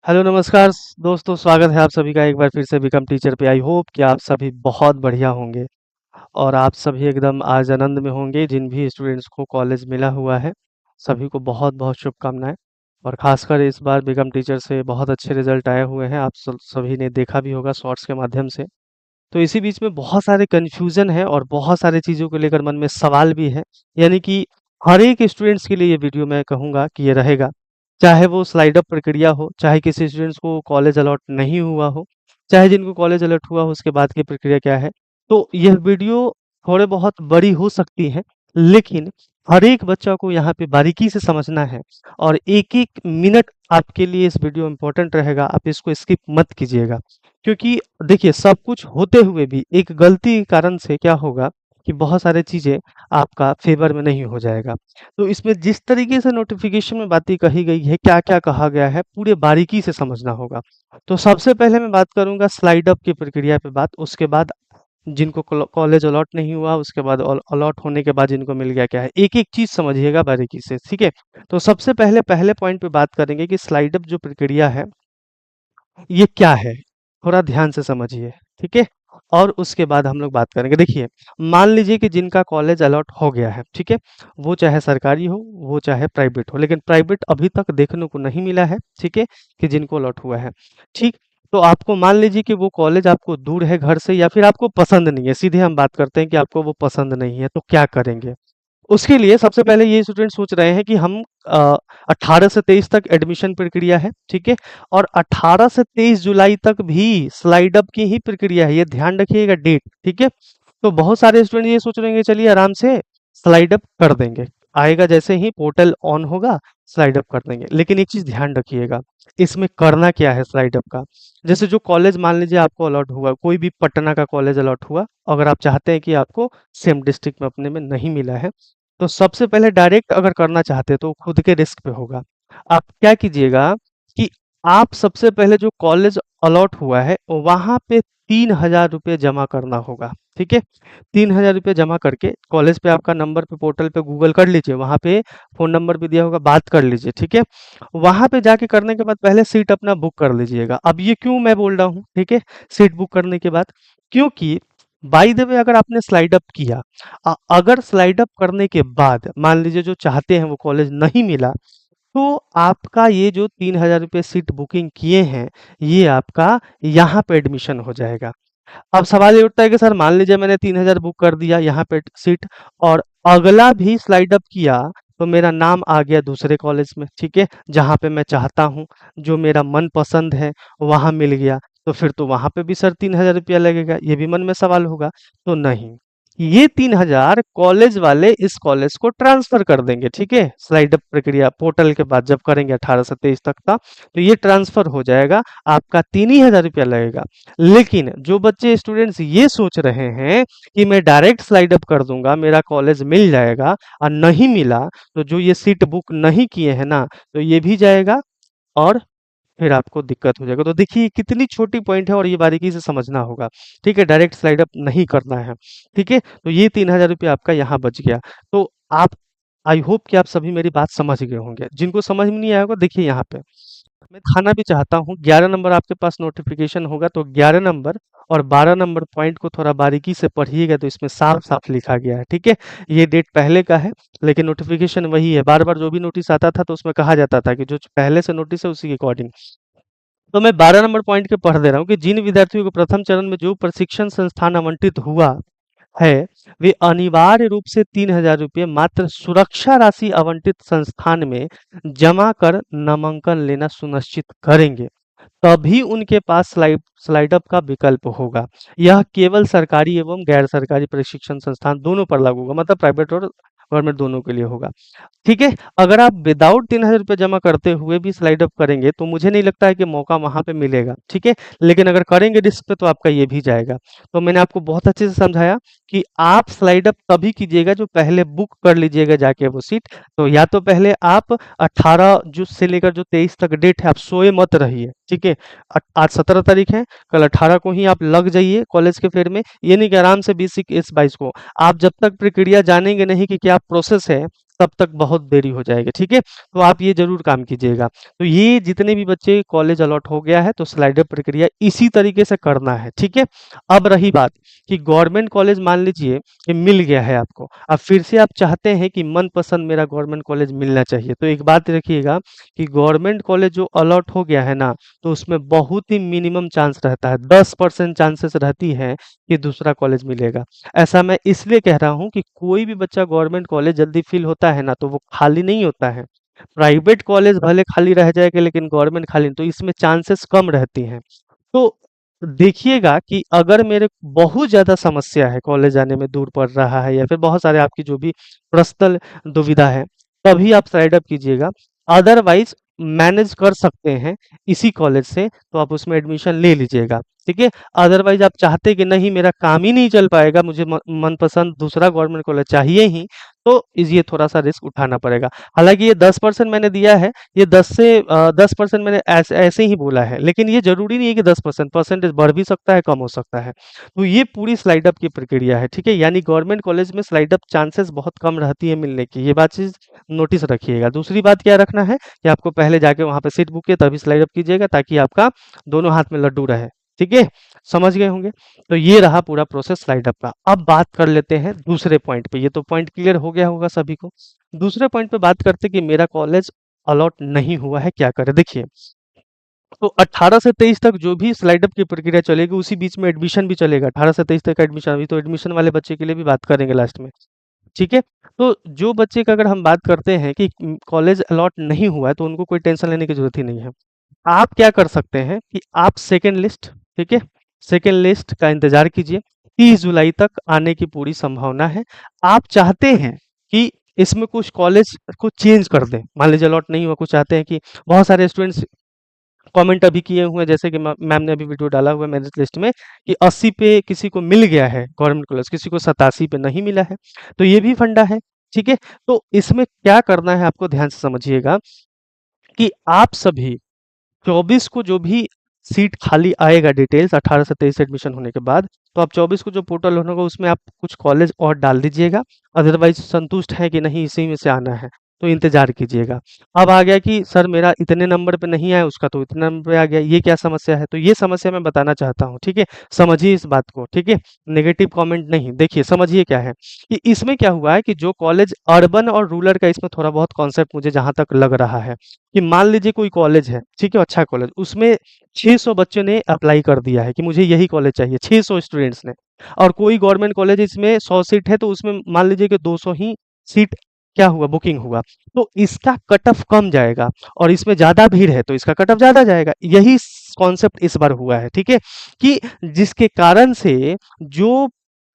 Hello नमस्कार दोस्तों, स्वागत है आप सभी का एक बार फिर से बिकम टीचर पे। आई होप कि आप सभी बहुत बढ़िया होंगे और आप सभी एकदम आज आनंद में होंगे। जिन भी स्टूडेंट्स को कॉलेज मिला हुआ है सभी को बहुत बहुत शुभकामनाएं। और खासकर इस बार बिकम टीचर से बहुत अच्छे रिजल्ट आए हुए हैं, आप सभी ने देखा भी होगा शॉर्ट्स के माध्यम से। तो इसी बीच में बहुत सारे कन्फ्यूजन है और बहुत सारी चीज़ों को लेकर मन में सवाल भी है। यानी कि हर एक स्टूडेंट्स के लिए ये वीडियो मैं कहूँगा कि ये रहेगा। चाहे वो स्लाइड अप प्रक्रिया हो, चाहे किसी स्टूडेंट्स को कॉलेज अलॉट नहीं हुआ हो, चाहे जिनको कॉलेज अलॉट हुआ हो उसके बाद की प्रक्रिया क्या है। तो यह वीडियो थोड़े बहुत बड़ी हो सकती है, लेकिन हर एक बच्चा को यहाँ पे बारीकी से समझना है और एक-एक मिनट आपके लिए इस वीडियो इम्पोर्टेंट रहेगा। आप इसको स्किप मत कीजिएगा। क्योंकि देखिए, सब कुछ होते हुए भी एक गलती के कारण से क्या होगा कि बहुत सारी चीज़ें आपका फ़ेवर में नहीं हो जाएगा। तो इसमें जिस तरीके से नोटिफ़िकेशन में बातें कही गई है, क्या-क्या कहा गया है, पूरे बारीकी से समझना होगा। तो सबसे पहले मैं बात करूँगा स्लाइड अप की प्रक्रिया पे बात, उसके बाद जिनको कॉलेज अलॉट नहीं हुआ, उसके बाद अलॉट होने के बाद जिनको मिल गया क्या है। एक-एक चीज़ समझिएगा बारीकी से, ठीक है? तो सबसे पहले पहले पॉइंट पे बात करेंगे कि स्लाइड अप जो प्रक्रिया है ये क्या है? थोड़ा ध्यान से समझिए, ठीक है? और उसके बाद हम लोग बात करेंगे। देखिए, मान लीजिए कि जिनका कॉलेज अलॉट हो गया है, ठीक है? वो चाहे सरकारी हो, वो चाहे प्राइवेट हो, लेकिन प्राइवेट अभी तक देखने को नहीं मिला है, ठीक है? कि जिनको अलॉट हुआ है, ठीक? तो आपको मान लीजिए कि वो कॉलेज आपको दूर है घर से या फिर आपको पसंद नहीं है, सीधे हम बात करते हैं कि आपको वो पसंद नहीं है, तो क्या करेंगे? उसके लिए सबसे पहले ये स्टूडेंट सोच रहे हैं कि हम 18 से 23 तक एडमिशन प्रक्रिया है, ठीक है? और 18 से 23 जुलाई तक भी स्लाइड अप की ही प्रक्रिया है, ये ध्यान रखिएगा डेट, ठीक है? तो बहुत सारे स्टूडेंट ये सोच रहे हैं कि चलिए आराम से स्लाइड अप कर देंगे, आएगा जैसे ही पोर्टल ऑन होगा स्लाइड अप कर देंगे। लेकिन एक चीज़ ध्यान रखिएगा, इसमें करना क्या है स्लाइड अप का? जैसे जो कॉलेज मान लीजिए आपको अलॉट हुआ, कोई भी पटना का कॉलेज अलॉट हुआ, अगर आप चाहते हैं कि आपको सेम डिस्ट्रिक्ट में अपने में नहीं मिला है, तो सबसे पहले डायरेक्ट अगर करना चाहते हैं तो खुद के रिस्क पे होगा। आप क्या कीजिएगा कि आप सबसे पहले जो कॉलेज अलॉट हुआ है वहाँ पे 3000 रुपये जमा करना होगा, ठीक है? 3000 रुपये जमा करके कॉलेज पे आपका नंबर पे पोर्टल पे गूगल कर लीजिए, वहाँ पे फ़ोन नंबर भी दिया होगा, बात कर लीजिए, ठीक है? वहाँ पे जाके करने के बाद पहले सीट अपना बुक कर लीजिएगा। अब ये क्यों मैं बोल रहा हूँ, ठीक है? सीट बुक करने के बाद क्योंकि बाय द वे अगर आपने स्लाइड अप किया, अगर स्लाइड अप करने के बाद मान लीजिए जो चाहते हैं वो कॉलेज नहीं मिला, तो आपका ये जो 3000 रुपये सीट बुकिंग किए हैं, ये आपका यहाँ पे एडमिशन हो जाएगा। अब सवाल ये उठता है कि सर मान लीजिए मैंने 3000 बुक कर दिया यहाँ पे सीट और अगला भी स्लाइड अप किया, तो मेरा नाम आ गया दूसरे कॉलेज में, ठीक है? जहाँ पे मैं चाहता हूँ, जो मेरा मन पसंद है, वहाँ मिल गया, तो फिर तो वहाँ पे भी सर 3000 रुपया लगेगा, ये भी मन में सवाल होगा। तो नहीं, ये 3000 कॉलेज वाले इस कॉलेज को ट्रांसफर कर देंगे, ठीक है? स्लाइड अप प्रक्रिया पोर्टल के बाद जब करेंगे 18 से 23 तक का, तो ये ट्रांसफर हो जाएगा, आपका 3000 रुपया लगेगा। लेकिन जो बच्चे स्टूडेंट्स ये सोच रहे हैं कि मैं डायरेक्ट स्लाइड अप कर दूंगा, मेरा कॉलेज मिल जाएगा और नहीं मिला, तो जो ये सीट बुक नहीं किए हैं ना, तो ये भी जाएगा और फिर आपको दिक्कत हो जाएगा। तो देखिए कितनी छोटी पॉइंट है और ये बारीकी से समझना होगा, ठीक है? डायरेक्ट स्लाइड अप नहीं करना है, ठीक है? तो ये 3000 रुपये आपका यहाँ बच गया। तो आप आई होप कि आप सभी मेरी बात समझ गए होंगे। जिनको समझ में नहीं आया होगा देखिए यहाँ पे मैं दिखाना भी चाहता हूँ। 11 नंबर आपके पास नोटिफिकेशन होगा, तो 11 नंबर और 12 नंबर पॉइंट को थोड़ा बारीकी से पढ़िएगा, तो इसमें साफ-साफ लिखा गया है, ठीक है? ये डेट पहले का है, लेकिन नोटिफिकेशन वही है। बार-बार जो भी नोटिस आता था तो उसमें कहा जाता था कि जो पहले से नोटिस है उसी के अकॉर्डिंग। तो मैं 12 नंबर पॉइंट के पढ़ दे रहा हूँ कि जिन विद्यार्थियों को प्रथम चरण में जो प्रशिक्षण संस्थान आवंटित हुआ है, वे अनिवार्य रूप से 3000 रुपये मात्र सुरक्षा राशि आवंटित संस्थान में जमा कर नामांकन लेना सुनिश्चित करेंगे। तभी उनके पास स्लाइड अप का विकल्प होगा। यह केवल सरकारी एवं गैर सरकारी प्रशिक्षण संस्थान दोनों पर लागू होगा, मतलब प्राइवेट और गवर्नमेंट दोनों के लिए होगा। ठीक है? अगर आप विदाउट 3000 रुपये जमा करते हुए भी स्लाइड अप करेंगे, तो मुझे नहीं लगता है कि मौका वहाँ पे मिलेगा, ठीक है? लेकिन अगर करेंगे रिस्क पे तो आपका ये भी जाएगा। तो मैंने आपको बहुत अच्छे से समझाया कि आप स्लाइड अप तभी कीजिएगा जो पहले बुक कर लीजिएगा जाके वो सीट। तो या तो पहले आप 18 जो से लेकर जो 23 तक डेट है आप सोए मत रहिए, ठीक है? आज 17 तारीख है, कल 18 को ही आप लग जाइए कॉलेज के फेर में। ये नहीं कि आराम से 20 21 22 को। आप जब तक प्रक्रिया जानेंगे नहीं कि क्या प्रोसेस है, तब तक बहुत देरी हो जाएगी, ठीक है? तो आप ये ज़रूर काम कीजिएगा। तो ये जितने भी बच्चे कॉलेज अलॉट हो गया है, तो स्लाइडर प्रक्रिया इसी तरीके से करना है, ठीक है? अब रही बात कि गवर्नमेंट कॉलेज मान लीजिए कि मिल गया है आपको, अब फिर से आप चाहते हैं कि मनपसंद मेरा गवर्नमेंट कॉलेज मिलना चाहिए, तो एक बात रखिएगा कि गवर्नमेंट कॉलेज जो अलॉट हो गया है ना, तो उसमें बहुत ही मिनिमम चांस रहता है, 10% चांसेस रहती है कि दूसरा कॉलेज मिलेगा। ऐसा मैं इसलिए कह रहा हूँ कि कोई भी बच्चा गवर्नमेंट कॉलेज जल्दी फिल होता है ना, तो वो खाली नहीं होता है। प्राइवेट कॉलेज भले खाली रह जाएगा लेकिन गवर्नमेंट खाली नहीं, तो इसमें चांसेस कम रहती हैं। तो देखिएगा कि अगर मेरे बहुत ज़्यादा समस्या है, कॉलेज जाने में दूर पड़ रहा है या फिर बहुत सारे आपकी जो भी पर्सनल दुविधा है, तभी आप साइड अप कीजिएगा। अदरवाइज़ मैनेज कर सकते हैं इसी कॉलेज से, तो आप उसमें एडमिशन ले लीजिएगा, ठीक है? अदरवाइज़ आप चाहते कि नहीं मेरा काम ही नहीं चल पाएगा, मुझे म मनपसंद दूसरा गवर्नमेंट कॉलेज चाहिए ही, तो ये थोड़ा-सा रिस्क उठाना पड़ेगा। हालाँकि ये 10% मैंने दिया है, ये 10% मैंने ऐसे ही बोला है, लेकिन ये ज़रूरी नहीं है कि 10% परसेंटेज बढ़ भी सकता है, कम हो सकता है। तो ये पूरी स्लाइड अप की प्रक्रिया है, ठीक है? यानी गवर्नमेंट कॉलेज में स्लाइड अप चांसेस बहुत कम रहती है मिलने की, ये बात चीज़ नोटिस रखिएगा। दूसरी बात क्या रखना है कि आपको पहले जाके वहाँ पे सीट बुक किए तभी स्लाइड अप कीजिएगा ताकि आपका दोनों हाथ में लड्डू रहे, ठीक है? समझ गए होंगे? तो ये रहा पूरा प्रोसेस स्लाइड अप का। अब बात कर लेते हैं दूसरे पॉइंट पे, ये तो पॉइंट क्लियर हो गया होगा सभी को। दूसरे पॉइंट पे बात करते हैं कि मेरा कॉलेज अलॉट नहीं हुआ है, क्या करें? देखिए, तो 18 से 23 तक जो भी स्लाइड अप की प्रक्रिया चलेगी, उसी बीच में एडमिशन भी चलेगा। 18 से 23 तक का एडमिशन, अभी तो एडमिशन वाले बच्चे के लिए भी बात करेंगे लास्ट में, ठीक है? तो जो बच्चे का अगर हम बात करते हैं कि कॉलेज अलॉट नहीं हुआ है, तो उनको कोई टेंशन लेने की ज़रूरत ही नहीं है। आप क्या कर सकते हैं कि आप सेकंड लिस्ट, ठीक है? सेकंड लिस्ट का इंतज़ार कीजिए, 30 जुलाई तक आने की पूरी संभावना है। आप चाहते हैं कि इसमें कुछ कॉलेज को चेंज कर दें, मान लीजिए अलॉट नहीं हुआ, कुछ चाहते हैं कि बहुत सारे स्टूडेंट्स कमेंट अभी किए हुए हैं, जैसे कि मैम ने अभी वीडियो डाला हुआ है मेरिट लिस्ट में कि 80 पे किसी को मिल गया है गवर्नमेंट कॉलेज, किसी को 87 पे नहीं मिला है, तो ये भी फंडा है, ठीक है? तो इसमें क्या करना है आपको ध्यान से समझिएगा कि आप सभी 24 को जो भी सीट खाली आएगा, डिटेल्स 18 से 23 एडमिशन होने के बाद, तो आप 24 को जो पोर्टल होगा उसमें आप कुछ कॉलेज और डाल दीजिएगा। अदरवाइज संतुष्ट है कि नहीं इसी में से आना है, तो इंतजार कीजिएगा। अब आ गया कि सर मेरा इतने नंबर पे नहीं आया, उसका तो इतने नंबर पे आ गया, ये क्या समस्या है? तो ये समस्या मैं बताना चाहता हूँ, ठीक है? समझिए इस बात को, ठीक है? नेगेटिव कमेंट नहीं, देखिए समझिए क्या है कि इसमें क्या हुआ है कि जो कॉलेज अर्बन और रूरल का, इसमें थोड़ा बहुत कॉन्सेप्ट मुझे जहाँ तक लग रहा है कि मान लीजिए कोई कॉलेज है, ठीक है, अच्छा कॉलेज, उसमें 600 बच्चों ने अप्लाई कर दिया है कि मुझे यही कॉलेज चाहिए, 600 स्टूडेंट्स ने, और कोई गवर्नमेंट कॉलेज इसमें 100 सीट है, तो उसमें मान लीजिए कि 200 ही सीट क्या हुआ, बुकिंग हुआ, तो इसका कट ऑफ कम जाएगा, और इसमें ज़्यादा भीड़ है तो इसका कट ऑफ ज़्यादा जाएगा। यही कॉन्सेप्ट इस बार हुआ है, ठीक है? कि जिसके कारण से जो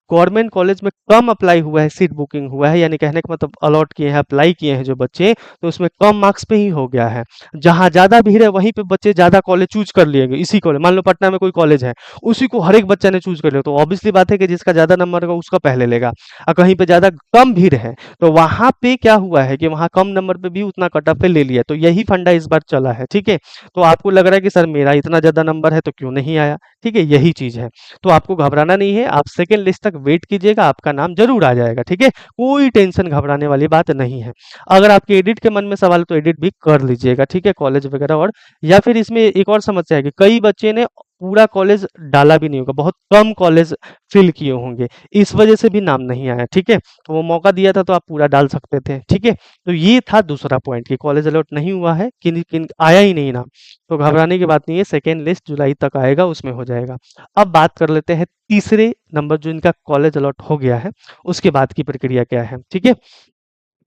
गवर्नमेंट कॉलेज में कम अप्लाई हुआ है, सीट बुकिंग हुआ है, यानी कहने का मतलब अलॉट किए हैं, अप्लाई किए हैं जो बच्चे, तो उसमें कम मार्क्स पे ही हो गया है। जहाँ ज़्यादा भीड़ है वहीं पे बच्चे ज़्यादा कॉलेज चूज़ कर लिएँगे, इसी कॉलेज, मान लो पटना में कोई कॉलेज है, उसी को हर एक बच्चा ने चूज़ कर लिया, तो ऑब्वियसली बात है कि जिसका ज़्यादा नंबर होगा उसका पहले लेगा। और कहीं पे ज़्यादा कम भीड़ है, तो वहाँ पे क्या हुआ है कि वहाँ कम नंबर पे भी उतना कट ऑफ पे ले लिया, तो यही फंडा इस बार चला है, ठीक है? तो आपको लग रहा है कि सर मेरा इतना ज़्यादा नंबर है तो क्यों नहीं आया, ठीक है? यही चीज़ है। तो आपको घबराना नहीं है, आप सेकंड लिस्ट तक वेट कीजिएगा, आपका नाम ज़रूर आ जाएगा, ठीक है? कोई टेंशन घबराने वाली बात नहीं है। अगर आपके एडिट के मन में सवाल है तो एडिट भी कर लीजिएगा, ठीक है? कॉलेज वगैरह, और या फिर इसमें एक और समस्या है कि कई बच्चे ने पूरा कॉलेज डाला भी नहीं होगा, बहुत कम कॉलेज फिल किए होंगे, इस वजह से भी नाम नहीं आया, ठीक है? तो वो मौका दिया था तो आप पूरा डाल सकते थे, ठीक है? तो ये था दूसरा पॉइंट कि कॉलेज अलॉट नहीं हुआ है, किन आया ही नहीं नाम, तो घबराने की बात नहीं है, सेकेंड लिस्ट जुलाई तक आएगा, उसमें हो जाएगा। अब बात कर लेते हैं तीसरे नंबर, जो इनका कॉलेज अलॉट हो गया है, उसके बाद की प्रक्रिया क्या है, ठीक है?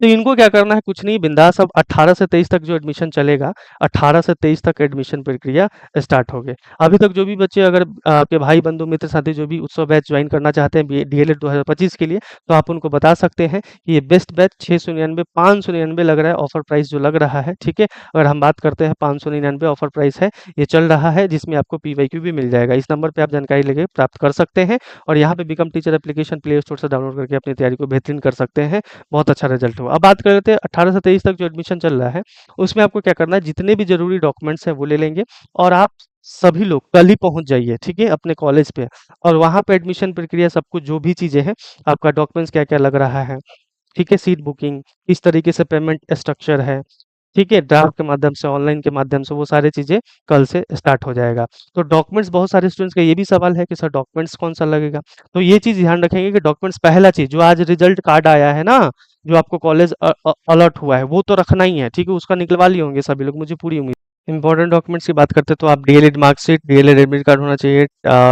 तो इनको क्या करना है, कुछ नहीं, बिंदास अब 18 से 23 तक जो एडमिशन चलेगा, 18 से 23 तक एडमिशन प्रक्रिया स्टार्ट हो गई। अभी तक जो भी बच्चे, अगर आपके भाई बंधु मित्र साथी जो भी उत्सव बैच ज्वाइन करना चाहते हैं डीएलएड 2025 के लिए, तो आप उनको बता सकते हैं कि ये बेस्ट बैच 699 599 लग रहा है, ऑफर प्राइस जो लग रहा है, ठीक है? अगर हम बात करते हैं 599 ऑफर प्राइस है, ये चल रहा है, जिसमें आपको पीवाईक्यू भी मिल जाएगा। इस नंबर पे आप जानकारी लेके प्राप्त कर सकते हैं, और यहाँ पे become teacher application play store से डाउनलोड करके अपनी तैयारी को बेहतरीन कर सकते हैं, बहुत अच्छा रिजल्ट हुआ। अब बात कर लेते हैं 18 से 23 तक जो एडमिशन चल रहा है, उसमें आपको क्या करना है, जितने भी ज़रूरी डॉक्यूमेंट्स हैं वो ले लेंगे, और आप सभी लोग कल ही पहुँच जाइए, ठीक है? अपने कॉलेज पे, और वहाँ पे एडमिशन प्रक्रिया सब कुछ जो भी चीज़ें हैं, आपका डॉक्यूमेंट्स क्या-क्या लग रहा है, ठीक है, सीट बुकिंग, किस तरीके से पेमेंट स्ट्रक्चर है, ठीक है, ड्राफ्ट के माध्यम से, ऑनलाइन के माध्यम से, वो सारी चीज़ें कल से स्टार्ट हो जाएगा। तो डॉक्यूमेंट्स, बहुत सारे स्टूडेंट्स का ये भी सवाल है कि सर डॉक्यूमेंट्स कौन-सा लगेगा? तो ये चीज़ ध्यान रखेंगे कि डॉक्यूमेंट्स, पहला चीज़ जो आज रिजल्ट कार्ड आया है ना, जो आपको कॉलेज अलॉट हुआ है, वो तो रखना ही है, ठीक है? उसका निकलवा लिए होंगे सभी लोग, मुझे पूरी उम्मीद। इंपॉर्टेंट डॉक्यूमेंट्स की बात करते हैं तो आप DElEd marksheet, DElEd admit card होना चाहिए,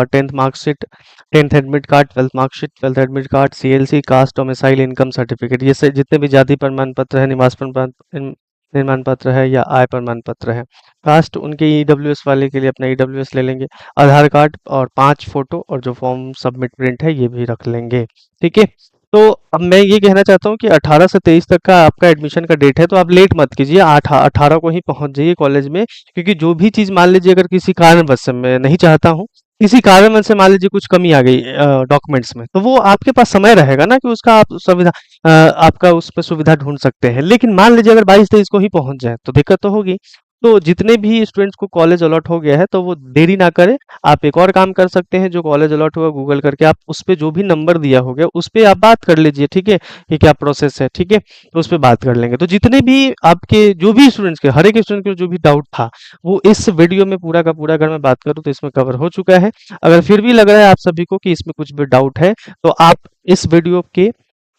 10th marksheet, 10th admit card, 12th marksheet, 12th admit card, CLC, caste, domicile, income certificate, ये से जितने भी जाति प्रमाण पत्र है, निवास प्रमाण निर्माण पत्र है या आय प्रमाण पत्र है। कास्ट उनके ईडब्ल्यूएस वाले के लिए अपना ईडब्ल्यूएस ले लेंगे। आधार कार्ड और 5 फोटो, और जो फॉर्म सबमिट प्रिंट है ये भी रख लेंगे। ठीक है। तो अब मैं ये कहना चाहता हूँ कि 18 से 23 तक का आपका एडमिशन का डेट है, तो आप लेट मत कीजिए, 18 को ही पहुंच जाइए कॉलेज में, क्योंकि जो भी चीज़ मान लीजिए अगर किसी कारणवश से, मैं नहीं चाहता हूँ, किसी कारणवश से मान लीजिए कुछ कमी आ गई डॉक्यूमेंट्स में, तो वो आपके पास समय रहेगा ना कि उसका आप सुविधा, आपका उस पर सुविधा ढूंढ सकते हैं। लेकिन मान लीजिए अगर 22-23 को ही पहुंच जाए तो दिक्कत तो होगी। तो जितने भी स्टूडेंट्स को कॉलेज अलॉट हो गया है तो वो देरी ना करें। आप एक और काम कर सकते हैं, जो कॉलेज अलॉट हुआ गूगल करके आप उस पे जो भी नंबर दिया हो गया उस पे आप बात कर लीजिए, ठीक है, कि क्या प्रोसेस है, ठीक है, तो उस पे बात कर लेंगे। तो जितने भी आपके, जो भी स्टूडेंट्स के, हर एक स्टूडेंट के जो भी डाउट था, वो इस वीडियो में पूरा का पूरा, अगर मैं बात करूँ तो इसमें कवर हो चुका है। अगर फिर भी लग रहा है आप सभी को कि इसमें कुछ भी डाउट है, तो आप इस वीडियो के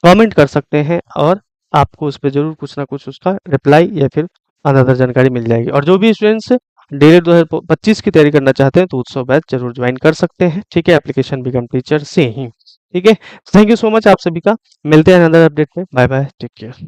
कमेंट कर सकते हैं, और आपको उस पे ज़रूर कुछ ना कुछ उसका रिप्लाई या फिर अनदर जानकारी मिल जाएगी। और जो भी स्टूडेंट्स डीएलएड 2025 की तैयारी करना चाहते हैं तो उत्सव बैच जरूर ज्वाइन कर सकते हैं, ठीक है, एप्लीकेशन बिकम टीचर से ही। ठीक है, थैंक यू सो मच आप सभी का। मिलते हैं अनदर अपडेट में। Bye bye, take care.